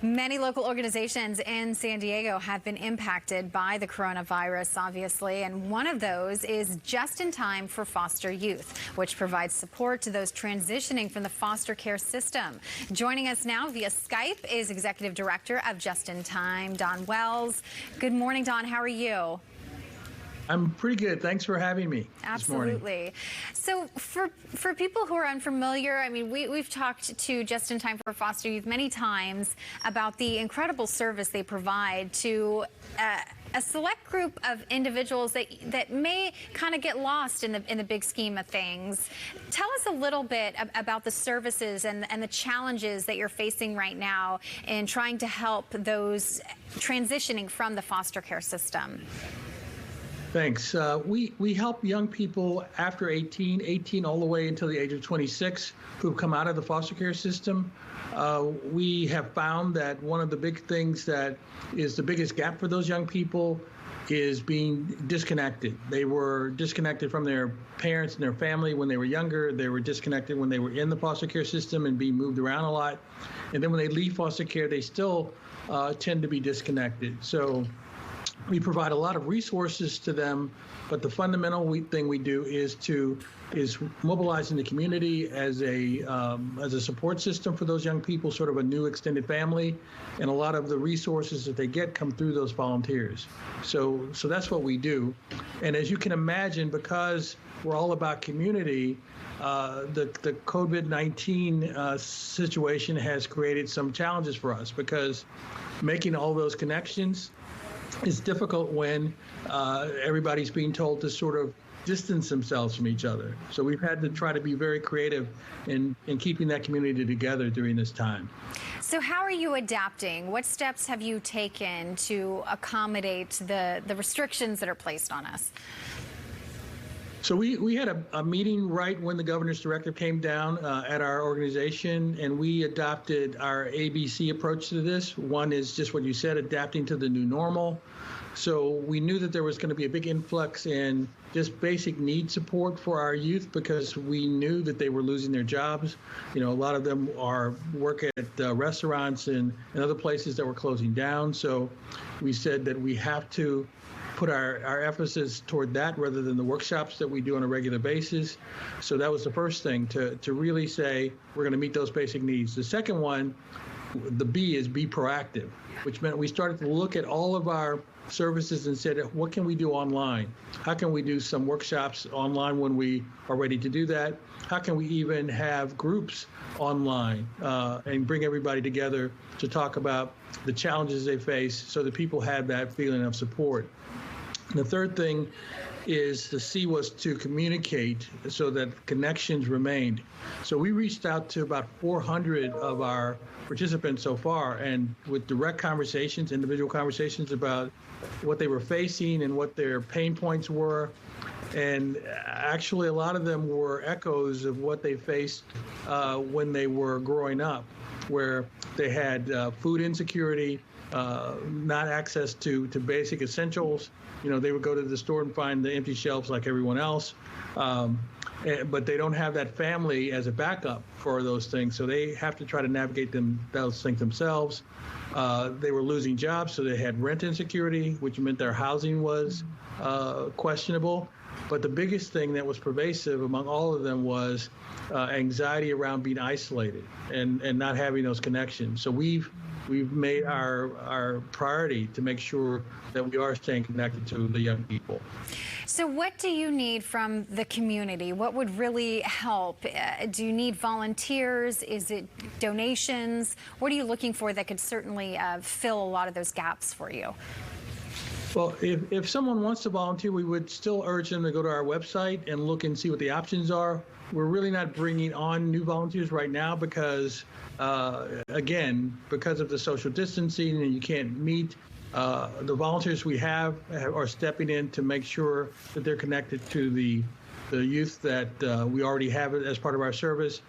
Many local organizations in San Diego have been impacted by the coronavirus, obviously, and one of those is Just in Time for Foster Youth, which provides support to those transitioning from the foster care system. Joining us now via Skype is Executive Director of Just in Time, Don Wells. Good morning, Don. How are you? I'm pretty good. Thanks for having me. Absolutely. So for people who are unfamiliar, I mean, we've talked to Just in Time for Foster Youth many times about the incredible service they provide to a select group of individuals that may kind of get lost in the big scheme of things. Tell us a little bit about the services and the challenges that you're facing right now in trying to help those transitioning from the foster care system. Thanks. We help young people after 18 all the way until the age of 26 who've come out of the foster care system. We have found that one of the big things that is the biggest gap for those young people is being disconnected. They were disconnected from their parents and their family when they were younger. They were disconnected when they were in the foster care system and being moved around a lot. And then when they leave foster care, they still tend to be disconnected. So we provide a lot of resources to them, but the fundamental thing we do is mobilizing the community as a support system for those young people, sort of a new extended family, and a lot of the resources that they get come through those volunteers. So that's what we do, and as you can imagine, because we're all about community, the COVID-19 situation has created some challenges for us because making all those connections is difficult when everybody's being told to sort of distance themselves from each other. So we've had to try to be very creative in keeping that community together during this time. So how are you adapting? What steps have you taken to accommodate the restrictions that are placed on us? So we had a meeting right when the governor's directive came down at our organization, and we adopted our ABC approach to this. One is just what you said, adapting to the new normal. So we knew that there was going to be a big influx in just basic need support for our youth because we knew that they were losing their jobs. You know, a lot of them work at restaurants and other places that were closing down. So we said that we have to put our emphasis toward that rather than the workshops that we do on a regular basis. So that was the first thing, to really say we're going to meet those basic needs. The second one, the B, is be proactive, which meant we started to look at all of our services and said, what can we do online? How can we do some workshops online when we are ready to do that? How can we even have groups online and bring everybody together to talk about the challenges they face so that people have that feeling of support? And the third thing is the C was to communicate so that connections remained. So we reached out to about 400 of our participants so far, and with direct conversations, individual conversations about what they were facing and what their pain points were. And actually, a lot of them were echoes of what they faced when they were growing up, where they had food insecurity, not access to basic essentials. You know, they would go to the store and find the empty shelves like everyone else, but they don't have that family as a backup for those things, so they have to try to navigate those things themselves. They were losing jobs, so they had rent insecurity, which meant their housing was questionable. But the biggest thing that was pervasive among all of them was anxiety around being isolated and not having those connections. So we've made our priority to make sure that we are staying connected to the young people. So what do you need from the community? What would really help? Do you need volunteers? Is it donations? What are you looking for that could certainly fill a lot of those gaps for you? Well, if someone wants to volunteer, we would still urge them to go to our website and look and see what the options are. We're really not bringing on new volunteers right now because, again, because of the social distancing and you can't meet, the volunteers we have are stepping in to make sure that they're connected to the youth that we already have as part of our service.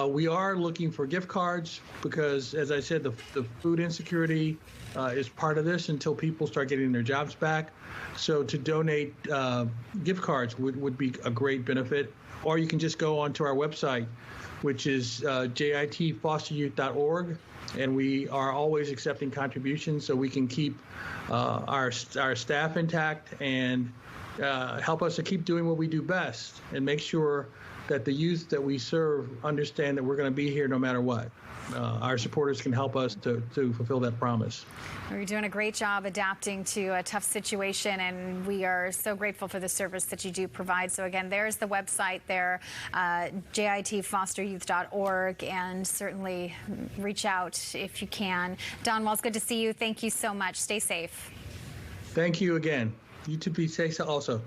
We are looking for gift cards because, as I said, the food insecurity is part of this until people start getting their jobs back. So to donate gift cards would be a great benefit. Or you can just go onto our website, which is jitfosteryouth.org, and we are always accepting contributions so we can keep our staff intact and help us to keep doing what we do best and make sure that the youth that we serve understand that we're going to be here no matter what. Our supporters can help us to fulfill that promise. You're doing a great job adapting to a tough situation, and we are so grateful for the service that you do provide. So again, there's the website there, jitfosteryouth.org, and certainly reach out if you can. Don Walls, good to see you. Thank you so much. Stay safe. Thank you again. You too, be safe also.